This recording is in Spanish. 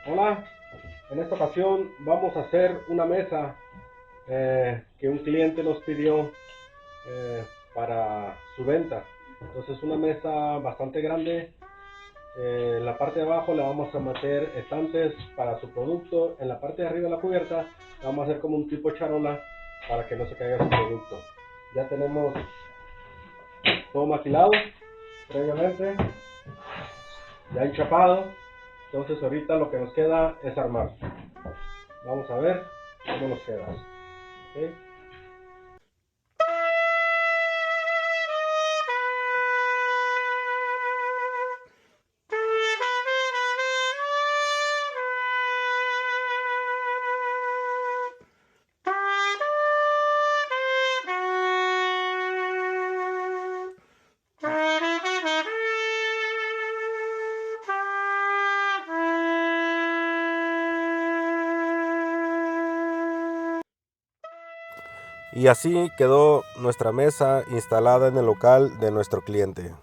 Hola, en esta ocasión vamos a hacer una mesa que un cliente nos pidió para su venta. Entonces una mesa bastante grande. En la parte de abajo le vamos a meter estantes para su producto. En la parte de arriba de la cubierta le vamos a hacer como un tipo charola para que no se caiga su producto. Ya tenemos todo maquilado previamente, ya enchapado. Entonces ahorita lo que nos queda es armar. Vamos a ver cómo nos queda. ¿Ok? Y así quedó nuestra mesa instalada en el local de nuestro cliente.